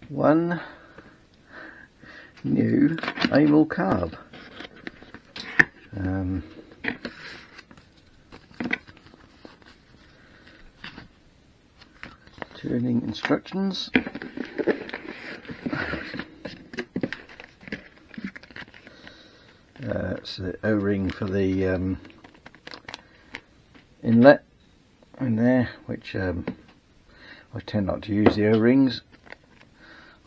one new Amal carb. Turning instructions. It's the O-ring for the inlet in there, which I tend not to use the O-rings.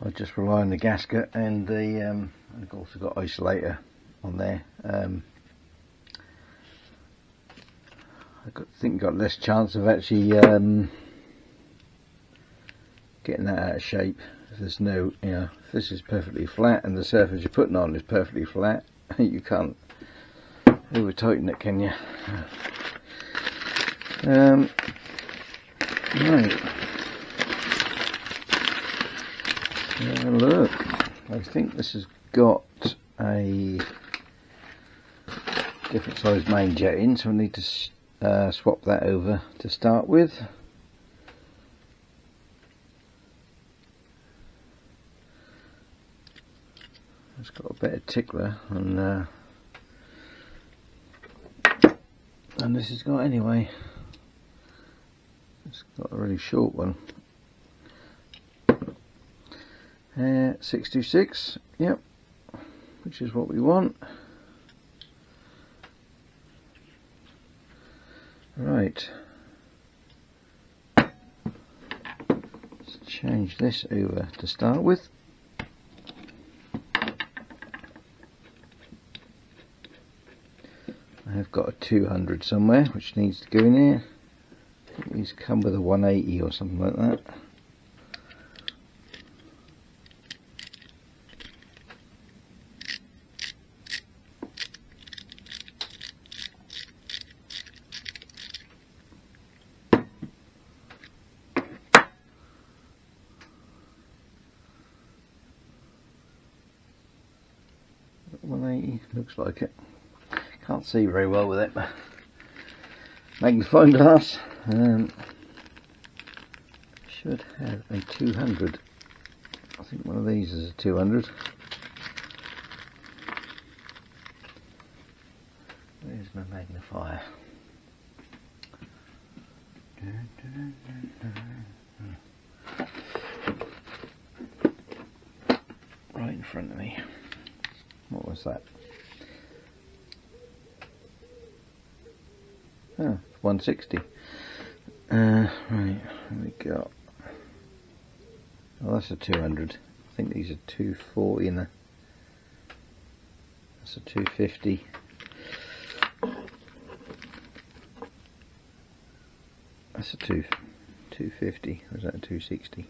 I just rely on the gasket and the I've also got isolator on there. I think got less chance of actually getting that out of shape. If there's no, if this is perfectly flat and the surface you're putting on is perfectly flat, you can't over tighten it, can you? Right. Look, I think this has got a different size main jet in, so I need to swap that over to start with. It's got a better tickler than this has got anyway. It's got a really short one. 626, yep, which is what we want. Right, let's change this over to start with. I've got a 200 somewhere which needs to go in here. I think these come with a 180 or something like that. Looks like it. Can't see very well with it. Magnifying glass. Should have a 200. I think one of these is a 200. Where's my magnifier? Right in front of me. What was that? Oh, 160. Right, we got. Oh, that's a 200. I think these are 240 and that's a 250. That's a 250. Or is that a 260?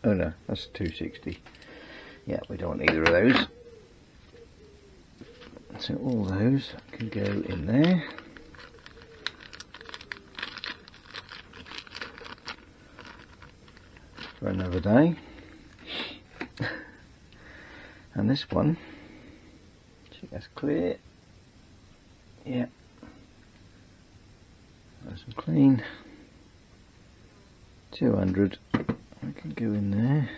Oh no, that's a 260. Yeah, we don't want either of those. So all those can go in there. For another day. And this one, check that's clear. Yeah. Nice and clean. 200. I can go in there.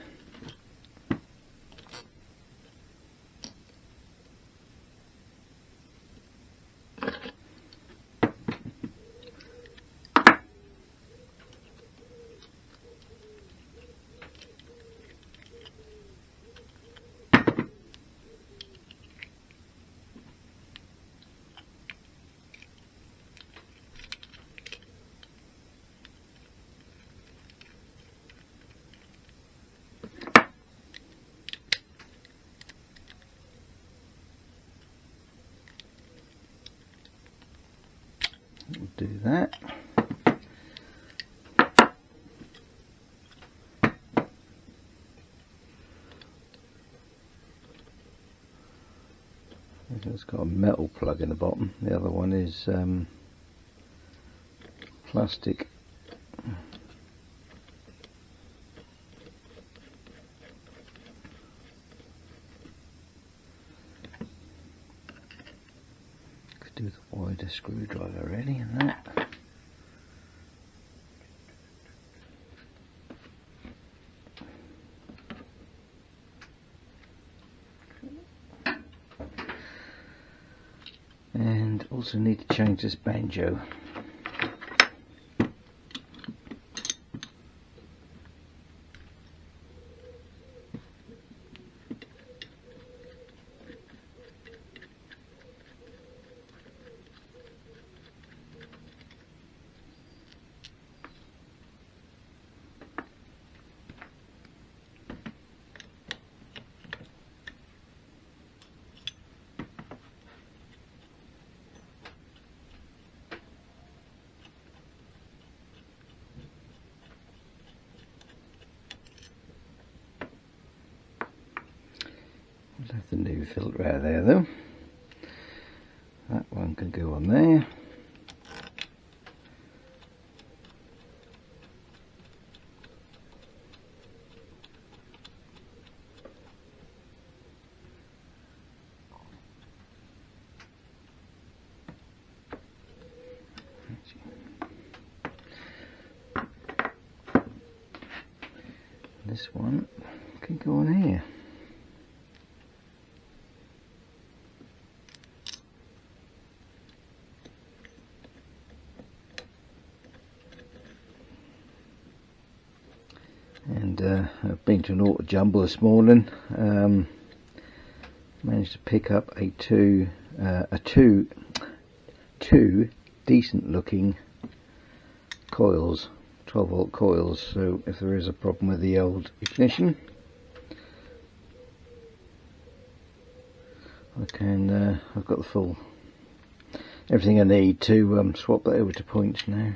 We'll do that. It's got a metal plug in the bottom. The other one is plastic. Could do the wider screwdriver really in that. Also need to change this banjo. I'll have the new filter out there though. That one can go on there. This one can go on here. And I've been to an auto jumble this morning. Managed to pick up two decent looking coils, 12 volt coils. So if there is a problem with the old ignition, I've got the full everything I need to swap that over to points now.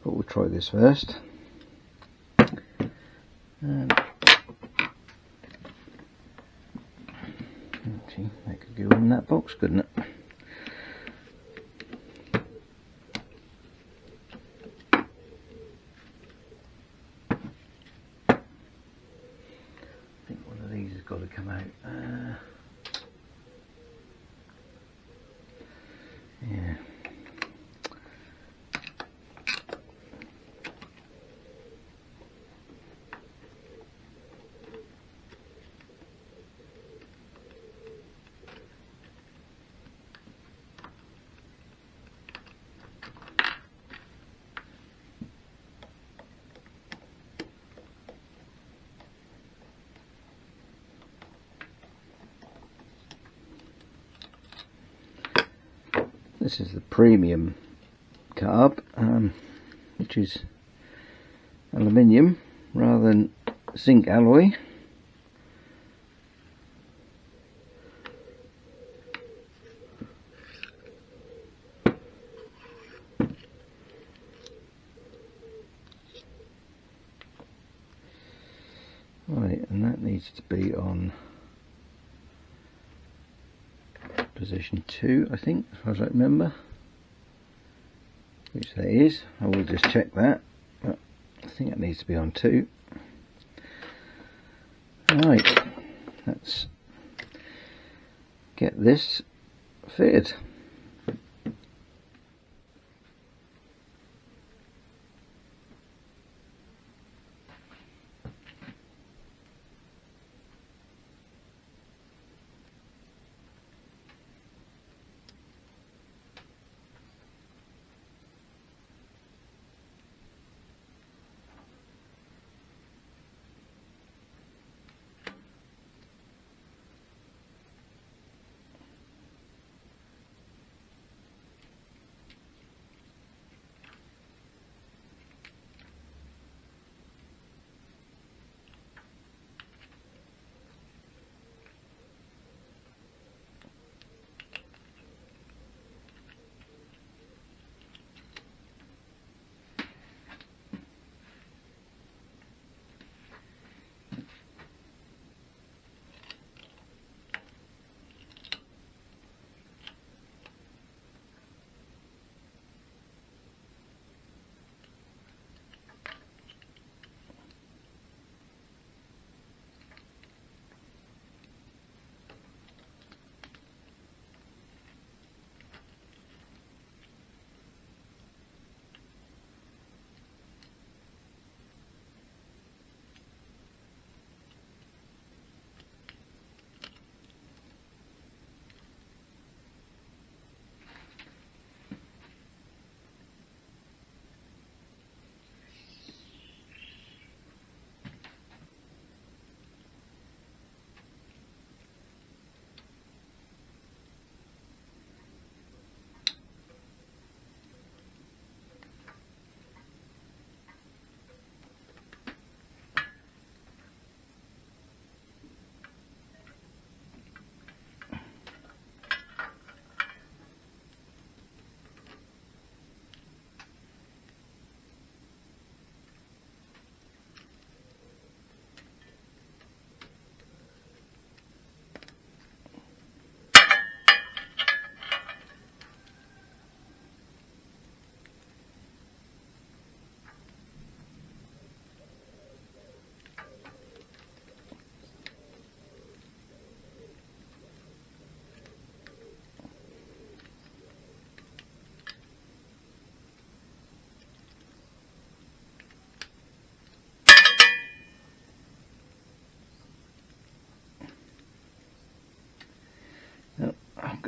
But we'll try this first. And actually, that could go in that box, couldn't it? I think one of these has got to come out. Yeah. This is the premium carb, which is aluminium rather than zinc alloy. Right, and that needs to be on position 2, I think, as far as I remember, which that is. I will just check that, but I think it needs to be on 2. Right, let's get this fitted.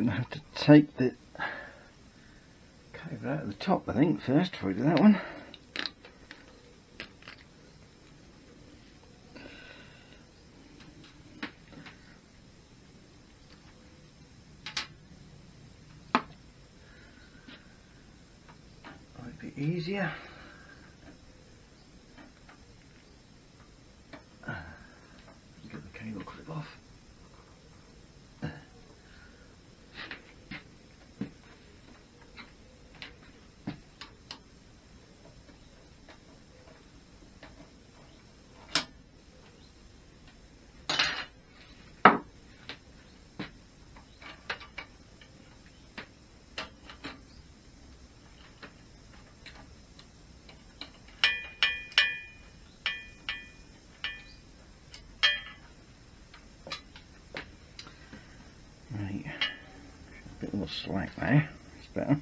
going to have to take the cable out of the top, I think, first before we do that one. Might be easier. Get the cable clip off. Right, a bit more slack there, it's better.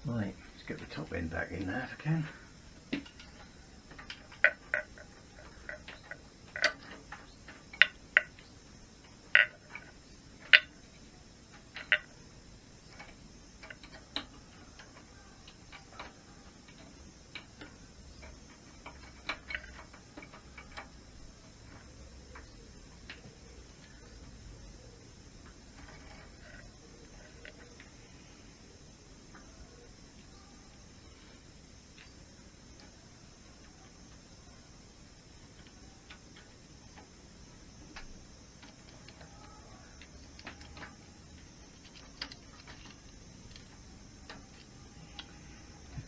Right, let's get the top end back in there if I can.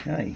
Okay.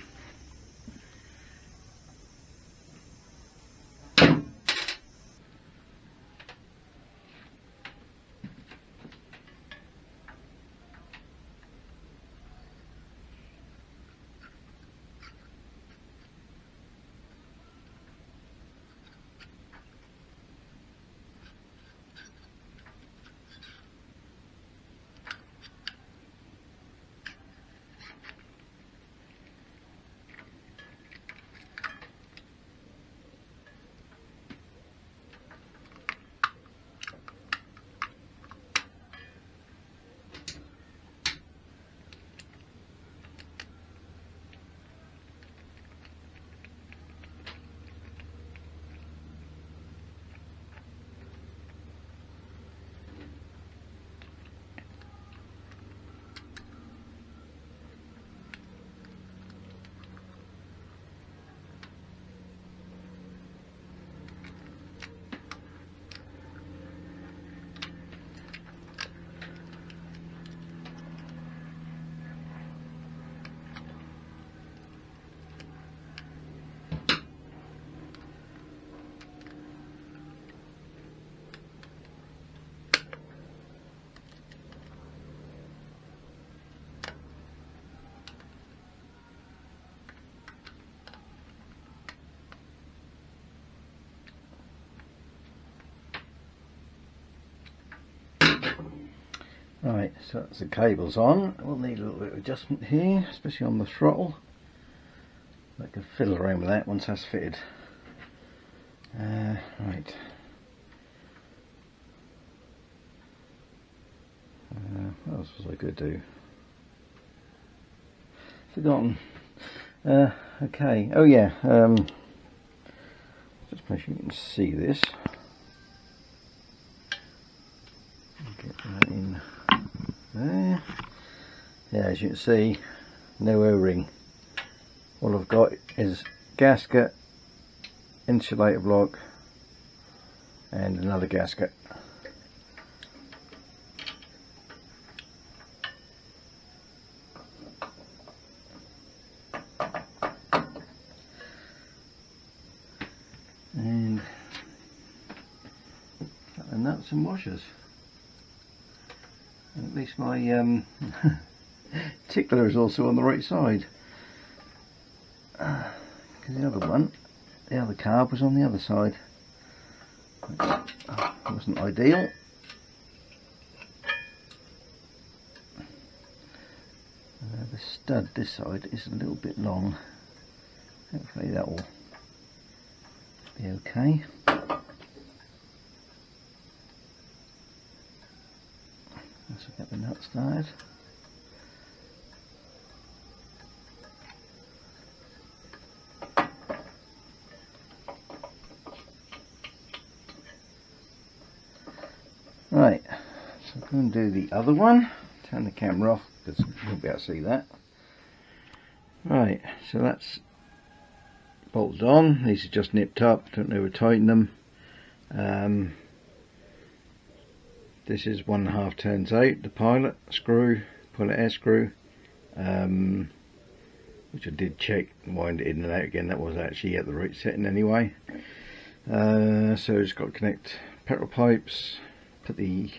Right, so that's the cables on. We'll need a little bit of adjustment here, especially on the throttle. I can fiddle around with that once that's fitted. Right. What else was I going to do? Forgotten. Okay. Oh yeah. Just make sure you can see this. Get that in there. Yeah, as you can see, no O-ring. All I've got is gasket, insulator block, and another gasket. And the nuts and washers. And at least my tickler is also on the right side. because the other one, the other carb was on the other side, which wasn't ideal. The stud this side is a little bit long. Hopefully that will be okay. Let's get the nut started. Right, so I'm going to do the other one. Turn the camera off because you won't be able to see that. Right, so that's bolted on. These are just nipped up, don't over tighten them. This is 1.5 turns out, the pilot screw, air screw, which I did check and wind it in and out again. That was actually at the right setting anyway. So it's got to connect petrol pipes, put the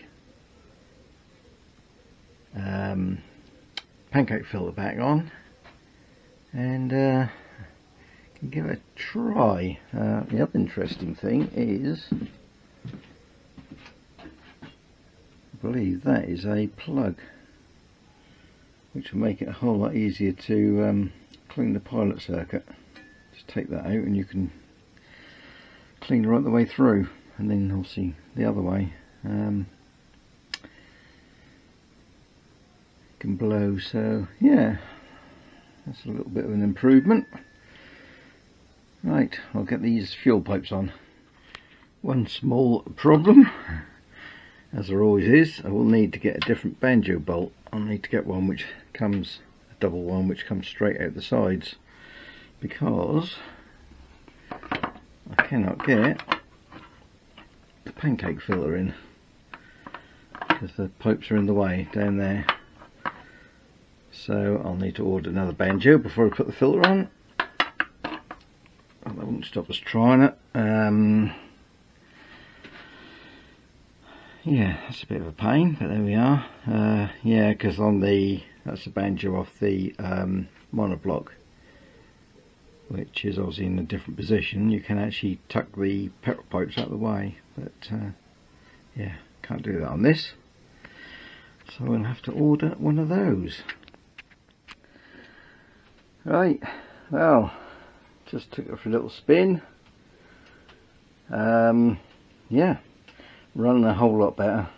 pancake filter back on, and can give it a try. The other interesting thing is, I believe that is a plug, which will make it a whole lot easier to clean the pilot circuit. Just take that out and you can clean right the way through, and then obviously the other way can blow. So yeah, that's a little bit of an improvement. Right, I'll get these fuel pipes on. One small problem, as there always is, I will need to get a different banjo bolt. I'll need to get one which comes, a double one, which comes straight out the sides, because I cannot get the pancake filter in, because the pipes are in the way down there. So I'll need to order another banjo before I put the filter on. That wouldn't stop us trying it. Yeah, that's a bit of a pain, but there we are. Yeah, because on that's the banjo off the monoblock, which is obviously in a different position. You can actually tuck the petrol pipes out of the way, but yeah, can't do that on this. So we'll have to order one of those. Right, well, just took it for a little spin. Yeah, running a whole lot better.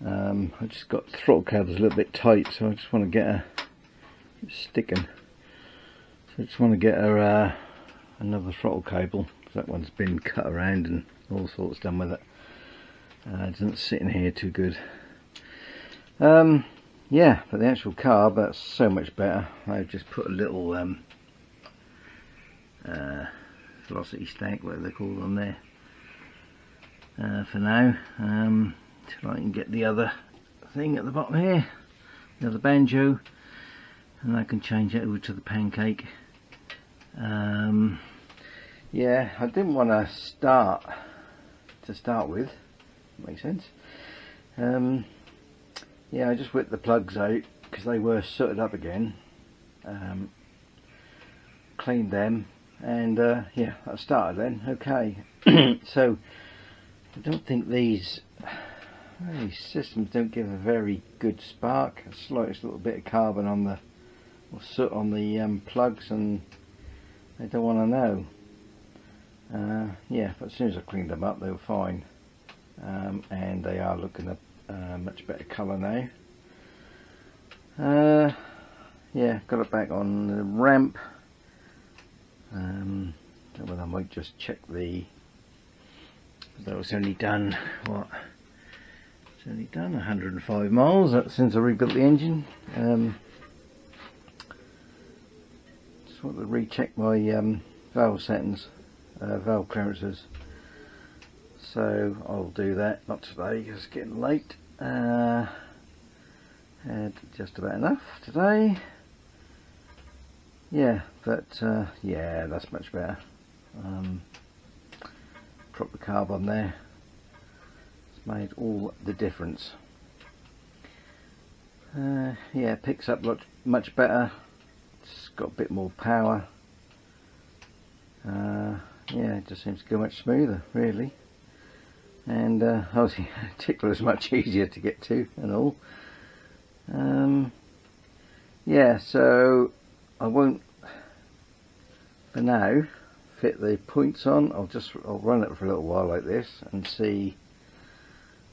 I just got the throttle cables a little bit tight, so I just want to get it's sticking. So I just want to get another throttle cable, because that one's been cut around and all sorts done with it. It doesn't sit in here too good. Yeah, but the actual carb, that's so much better. I've just put a little velocity stack, whatever they're called, on there for now, till I can get the other thing at the bottom here, the other banjo, and I can change it over to the pancake. Yeah, I didn't want to start with, makes sense. Yeah, I just whipped the plugs out because they were sooted up again, cleaned them, and yeah, I started then. Okay. So I don't think these systems don't give a very good spark. The slightest little bit of carbon on the, or soot on the plugs, and they don't want to know. Yeah, but as soon as I cleaned them up, they were fine, and they are looking at much better colour now. Yeah, got it back on the ramp. Don't know whether I might just check that was only done, what? It's only done 105 miles since I rebuilt the engine. Just want to recheck my valve settings, valve clearances. So I'll do that, not today because it's getting late. Had just about enough today. Yeah, but yeah, that's much better. Drop the carb on there. It's made all the difference. Yeah, picks up much better. It's got a bit more power. yeah, it just seems to go much smoother really, and obviously tickler is much easier to get to and all. Yeah, so I won't for now fit the points on. I'll run it for a little while like this and see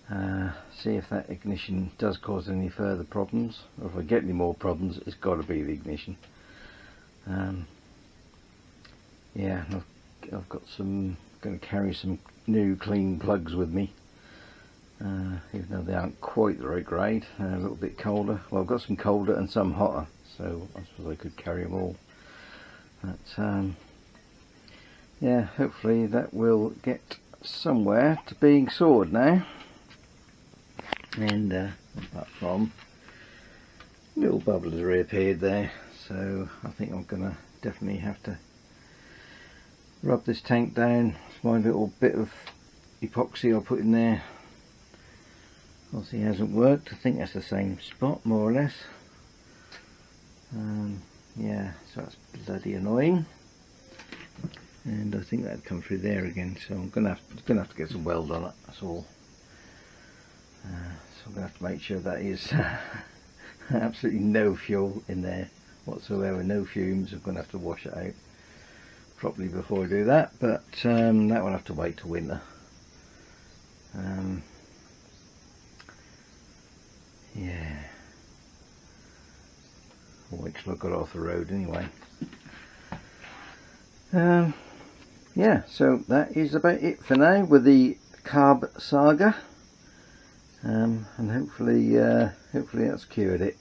if that ignition does cause any further problems, or if I get any more problems. It's got to be the ignition. Yeah, I've got some, going to carry some new clean plugs with me, even though they aren't quite the right grade. They're a little bit colder. Well, I've got some colder and some hotter, so I suppose I could carry them all. But yeah, hopefully that will get somewhere to being sorted now. And apart from, little bubble has reappeared there, so I think I'm gonna definitely have to rub this tank down. My little bit of epoxy I'll put in there obviously hasn't worked. I think that's the same spot more or less. Yeah, so that's bloody annoying, and I think that'd come through there again, so I'm gonna have to get some weld on it, that's all. So I'm gonna have to make sure that is absolutely no fuel in there whatsoever, no fumes. I'm gonna have to wash it out properly before I do that, but that will have to wait till winter. Yeah, I'll wait till I got off the road anyway. Yeah, so that is about it for now with the carb saga, and hopefully that's cured it.